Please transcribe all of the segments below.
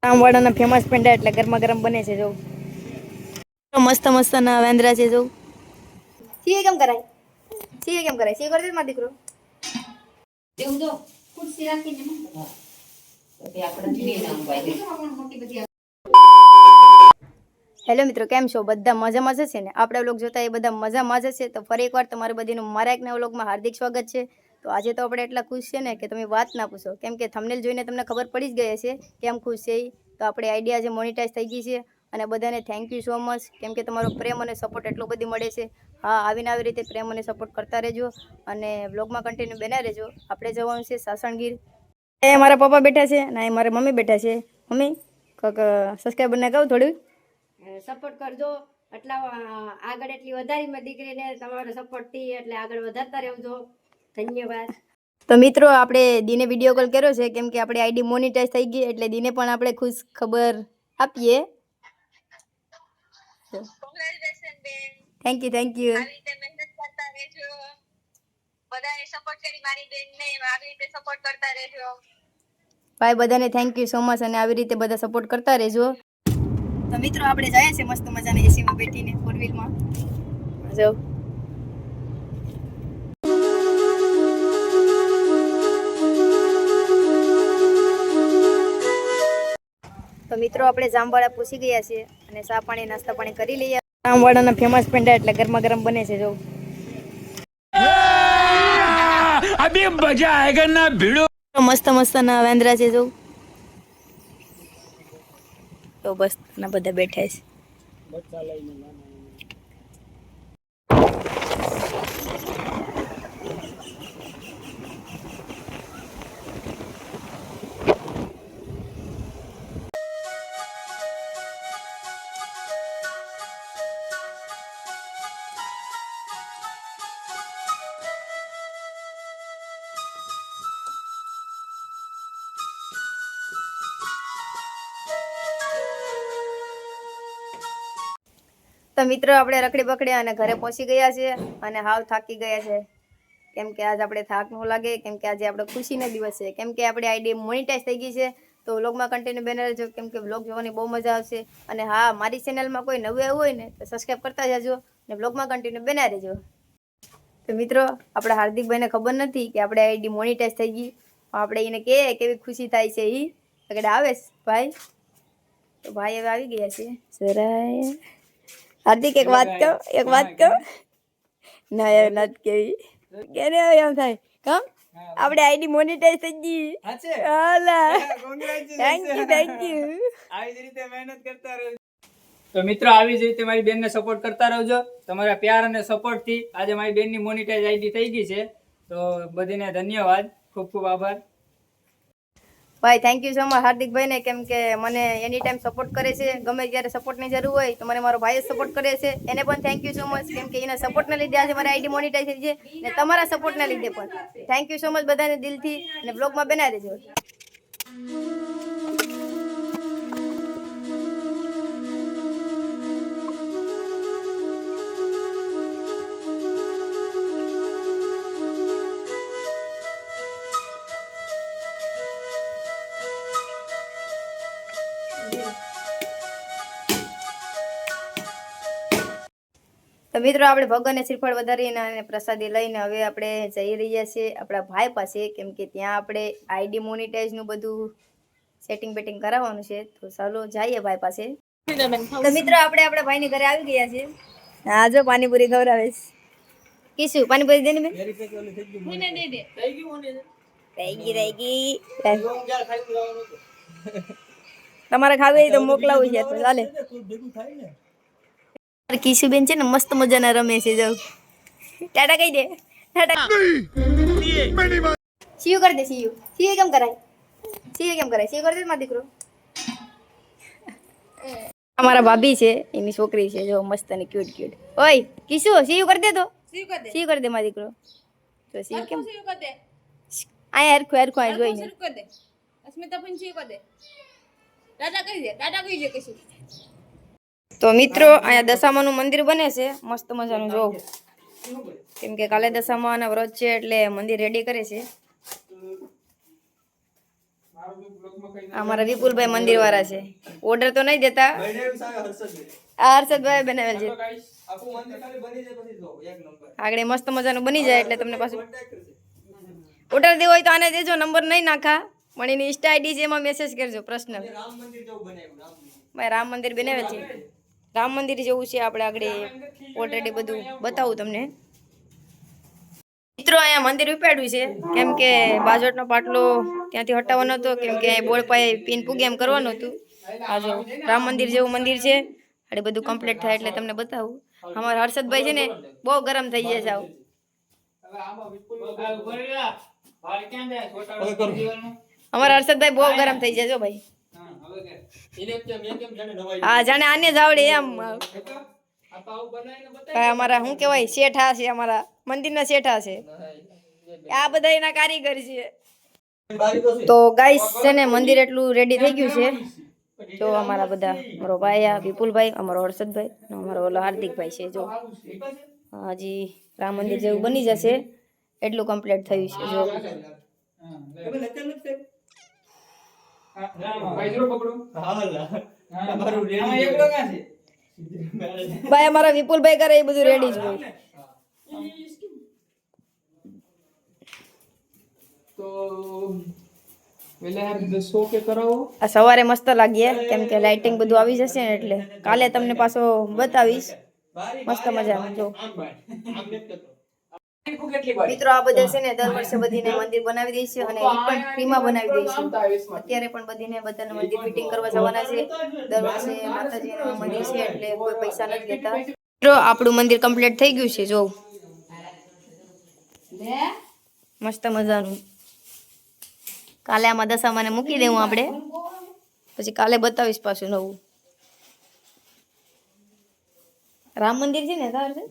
આમવાડાના famous peda એટલે ગરમા ગરમ બને છે. જો મસ્ત મસ્ત ના વેંદરા છે. જો સીએ કેમ કરાય સીએ કેમ કરાય સી કરી દે મારો દીકરો એવું જો ખુરશી રાખીને હેલો મિત્રો, કેમ છો? બધા મજામાં જ છે ને? આપણે વ્લોગ જોતા એ બધા મજામાં જ છે. તો ફરી એકવાર તમારું બધીનું મારા એક નવા વ્લોગમાં હાર્દિક સ્વાગત છે. તો આજે તો આપણે એટલા ખુશ છે ને કે તમે વાત ના પૂછો, કેમ કે થંબનેલ જોઈને તમને ખબર પડી જ ગઈ છે કેમ ખુશ છે. તો આપણી આઈડિયા જે મોનિટાઈઝ થઈ ગઈ છે અને બધાને થેન્ક યુ સો મચ, કેમ કે તમારો પ્રેમ અને સપોર્ટ એટલો બધી મળે છે. હા, આવીને આવી રીતે પ્રેમ અને સપોર્ટ કરતા રહેજો અને વ્લોગમાં કન્ટિન્યુ બન્યા રહેજો. આપણે જવાનું છે સાસણગીર. એ મારા પપ્પા બેઠા છે અને મારા મમ્મી બેઠા છે. મમ્મી સબસ્ક્રાઈબરને કહું થોડું સપોર્ટ કરજો. એટલા આગળ એટલી વધારી મેં દીકરીને તમારો સપોર્ટ થી એટલે આગળ વધારતા રહેજો. ધન્યવાદ. તો મિત્રો, આપણે દીને વિડીયો કોલ કર્યો છે કેમ કે આપણી આઈડી મોનિટાઈઝ થઈ ગઈ એટલે દીને પણ આપણે ખુશ ખબર આપીએ. Thank you thank you. આવી રીતે મહેનત કરતા રહેજો. બધાએ સપોર્ટ કરી મારી બેનને આવી રીતે સપોર્ટ કરતા રહેજો. ભાઈ બધાને થેન્ક યુ સો મચ અને આવી રીતે બધા સપોર્ટ કરતા રહેજો. તો મિત્રો, આપણે જઈએ છીએ મસ્ત મજાના એસીમાં બેઠીને ફોર વ્હીલમાં. જો તો મિત્રો, આપણે જામવાડા પૂછી ગયા છીએ અને ચા પાણી નાસ્તા પાણી કરી લઈએ. જામવાડાના ફેમસ પેંડા એટલે ગરમા ગરમ બને છે. જો અભી મજા આયેગા ના ભીડો. મસ્ત મસ્ત ના વેંદરા છે. જો તો બસ ના બધા બેઠા છે. તો મિત્રો, આપણે રખડી પકડ્યા અને ઘરે પહોંચી ગયા છે અને હાવ થાકી ગયા છે. કેમ કે આજ આપણે થાક ન લાગે, કેમ કે આજે આપણે ખુશીનો દિવસ છે. કેમ કે આપણી આઈડી મોનિટાઈઝ થઈ ગઈ છે. તો વ્લોગમાં કન્ટિન્યુ બને રહેજો, કેમ કે વ્લોગ જોવાની બહુ મજા આવશે. અને હા, મારી ચેનલમાં કોઈ નવું એવું હોય ને તો સબસ્ક્રાઈબ કરતા જજો અને વ્લોગમાં કન્ટિન્યુ બન્યા રહેજો. તો મિત્રો, આપણા હાર્દિકભાઈને ખબર નથી કે આપણે આઈડી મોનિટાઈઝ થઈ ગઈ. આપણે એને કહે કેવી ખુશી થાય છે. આગળ આવે ભાઈ. તો ભાઈ હવે આવી ગયા છે. સરાય હાર્દિક, એક વાત કહો ના યાર, નથી કેવી કેને એમ થાય કમ આપણે આઈડી મોનિટાઈઝ થઈ ગઈ. હાલા થેન્ક યુ થેન્ક યુ. આવી જ રીતે મહેનત કરતા રહેજો. તો મિત્રો, આવી જ રીતે મારી બેનને સપોર્ટ કરતા રહેજો. તમારા પ્યાર અને સપોર્ટ થી આજે મારી બેનની મોનિટાઈઝ આઈડી થઈ ગઈ છે. તો બધીને ધન્યવાદ, ખૂબ ખૂબ આભાર. ભાઈ થેન્ક યુ સો મચ હાર્દિકભાઈને, કેમ કે મને એની ટાઈમ સપોર્ટ કરે છે. ગમે જ્યારે સપોર્ટની જરૂર હોય તો મને મારો ભાઈ જ સપોર્ટ કરે છે. એને પણ થેન્ક યુ સો મચ, કેમ કે એના સપોર્ટના લીધે આજે મારી આઈડી મોનિટાઈઝ થઈ છે અને તમારા સપોર્ટના લીધે પણ થેન્ક યુ સો મચ બધાને દિલથી. અને બ્લોગમાં બનાવી દેજો. તો મિત્રો, આપણે ભગવાનને શ્રીફળ વધારીને અને પ્રસાદી લઈને હવે આપણે જઈ રહ્યા છીએ આપણા ભાઈ પાસે, કેમ કે ત્યાં આપણે આઈડી મોનિટાઈઝનું બધું સેટિંગ બેટિંગ કરાવવાનું છે. તો ચાલો જઈએ ભાઈ પાસે. તો મિત્રો, આપણે આપણા ભાઈની ઘરે આવી ગયા છીએ. હા, જો પાણીપુરી ખવડાવે છે. કીશું પાણીપુરી દે ને બેન. રહી ગઈ. તમારે ખાવી હોય તો મોકલાવું છે તો ચાલે. કિશુબેન છે ને મસ્ત મજાના રમે છે. જાવ ટાટા કહી દે. સીયુ કરી દે. સીયુ સીયુ કેમ કરાય સીયુ કેમ કરાય સીયુ કરી દે મારો દીકરો. અમારા ભાભી છે, એની છોકરી છે. જો મસ્ત અને ક્યુટ ક્યુટ. ઓય કિશુ, સીયુ કરી દે. તો સીયુ કરી દે મારો દીકરો. તો સીયુ કેમ આય હરખું હરખું આય જોઈને. અસ્મિતા પણ સીયુ કરી દે. ટાટા કહી દે. ટાટા કહી દે કિશુ. તો મિત્રો, અહીંયા દશામાનું મંદિર બને છે મસ્ત મજાનું. જો કેમ કે કાલે દશામાના વ્રત છે એટલે મંદિર રેડી કરે છે. અમારા વિપુલભાઈ મંદિર વાળા છે. ઓર્ડર તો નહીં દેતા. આ હર્ષદભાઈ બનાવેલ છે. આગળ મસ્ત મજાનું બની જાય એટલે તમને પાછું ઓર્ડર દેવો હોય તો આને દેજો. નંબર નહીં નાખા પણ એની ઇન્સ્ટા આઈડી છે, એમાં મેસેજ કરજો પર્સનલ. ભાઈ રામ મંદિર બનાવેલ છે. રામ મંદિર જેવું છે. આપણે આગળ ઓલરેડી બધું બતાવું તમને. મિત્રો અહીંયા મંદિર ઉપાડ્યું છે કેમ કે બાજોટનો પાટલો ત્યાંથી હટાવવાનો હતો, કેમ કે બોળ પાયે પિન પૂગે એમ કરવાનું હતું. આ જો રામ મંદિર જેવું મંદિર છે. એટલે બધું કમ્પ્લીટ થાય એટલે તમને બતાવું. અમારા હર્ષદભાઈ છે ને બહુ ગરમ થઈ ગયા છે. આવું અમારા હર્ષદભાઈ બહુ ગરમ થઈ જાય. જો ભાઈ હા જાણે આને જ આવડે એમ. અમારા શું કેવાય શેઠા છે, અમારા મંદિરના શેઠા છે. આ બધા એના કારીગર છે. તો ગાઈસ છે ને મંદિર એટલું રેડી થઈ ગયું છે. જો અમારા બધા મારો ભાઈ આ વિપુલભાઈ, અમારો હર્ષદભાઈ, અમારો ઓલો હાર્દિકભાઈ છે. જો હજી રામ મંદિર જેવું બની જશે એટલું કમ્પ્લીટ થયું છે. જો ભાઈ અમારા વિપુલભાઈ કરે એ બધું રેડી જ હોય. આ સવારે મસ્ત લાગીએ કેમ કે લાઇટિંગ બધું આવી જશે ને એટલે કાલે તમને પાછો બતાવીશ મસ્ત મજા. જો મિત્રો આ બધા છે ને દર વર્ષે બધીને મંદિર બનાવી દે છે અને એ પણ ફ્રીમાં બનાવી દે છે. અત્યારે પણ બધાને મંદિર ફિટિંગ કરવા જવાના છે. દર વર્ષે માતાજીનું મંદિર છે એટલે કોઈ પૈસા નથી લેતા. મિત્રો આપણું મંદિર કમ્પ્લીટ થઈ ગયું છે. જો મસ્ત મજાનું. કાલે આમાં દશામાને મૂકી દેવું આપણે, પછી કાલે બતાવીશ પાછું નવું. રામ મંદિર છે ને તાર છે.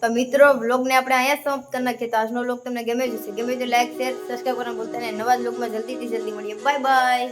તો મિત્રો વ્લોગને આપણે અહીંયા સમાપ્ત કરી નાખીએ. તો આજનો વ્લોગ તમને ગમે જશે. ગમે તો લાઈક શેર સબસ્ક્રાઈબ કરવાનું ભૂલતા નહીં. નવા વ્લોગમાં જલ્દીથી જલ્દી મળીએ. Bye bye.